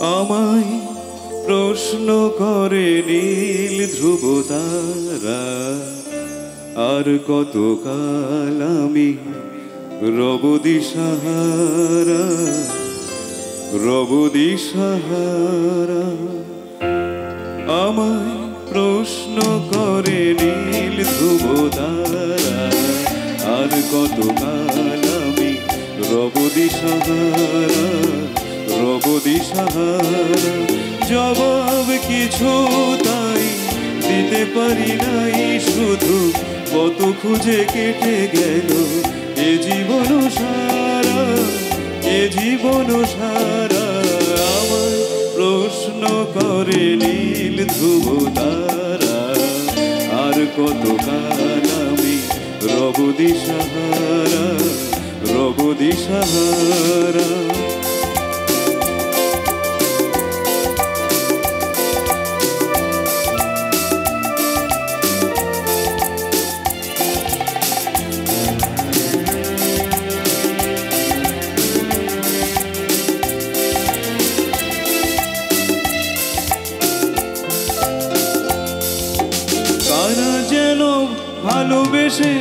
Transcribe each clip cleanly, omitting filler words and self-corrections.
আমায় প্রশ্ন করে নীল ধ্রুব তারা, আর কতকাল আমি রব দিশাহারা, রব দিশাহারা। আমায় প্রশ্ন করে নীল ধ্রুব তারা, আর কতকাল আমি রব দিশাহারা, রব দিশাহারা। জবাব কিছু তাই দিতে পারি নাই, শুধু কত খুঁজে কেটে গেল এ জীবন সারা, এ জীবন সারা। আমায় প্রশ্ন করে নীল ধ্রুব তারা, আর কতকাল আমি রব দিশাহারা, রব দিশাহারা। কারা যেন ভালোবেসে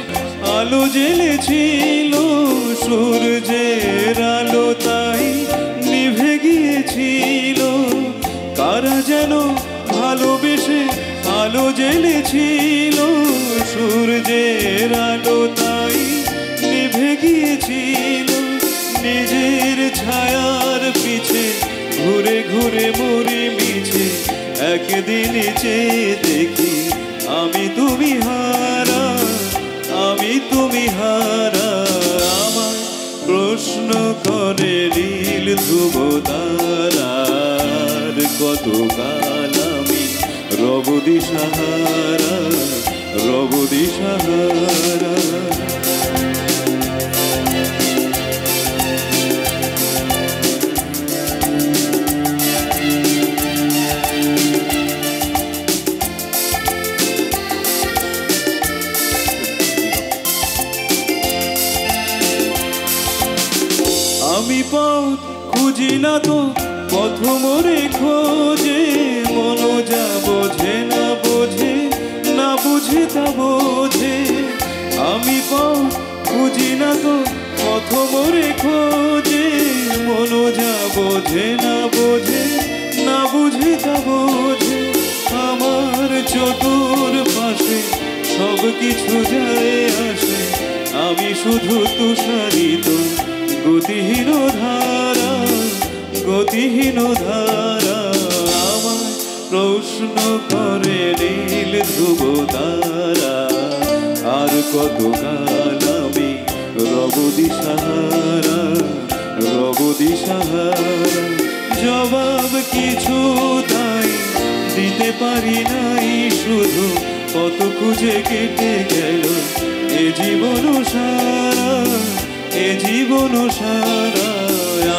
আলো জ্বেলেছিল, সূর্যের আলো তাই নিভে গিয়েছিল। কারা যেন ভালোবেসে আলো জ্বেলেছিল, সূর্যের আলো তাই নিভে গিয়েছিল। নিজের ছায়ার পিছে ঘুরে ঘুরে মরি মিছে, একদিন চেয়ে দেখি আমি তুমি হারা, আমি তুমি হারা। আমায় প্রশ্ন করে নীল ধ্রুব তারা, আর কতকাল আমি রব দিশাহারা, রব দিশাহারা। আমি পথ খুঁজি না তো পথ মোরে খোঁজে, মন যা বোঝে না বোঝে, না বুঝে তা বোঝে। আমি পথ খুঁজি না তো পথ মোরে খোঁজে, মন যা বোঝে না বোঝে, না বুঝে তা বোঝে। আমার চতুর পাশে সব কিছু যায় আসে, আমি শুধু তুষারিত গতিহীন ধারা, গতিহীন ধারা। আমায় প্রশ্ন করে নীল ধ্রুব তারা, আর কতকাল আমি রব দিশাহারা, রব দিশাহারা। জবাব কিছু তাই দিতে পারি নাই, শুধু কত খুঁজে কেটে গেল এ জীবন সারা, এ জীবন সারা।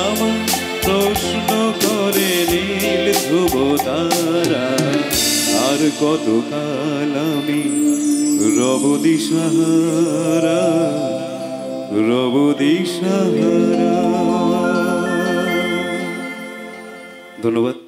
আমার প্রশ্ন করে নীল ধ্রুব তারা, আর কতকাল আমি রব দিশাহারা, রব দিশাহারা। ধন্যবাদ।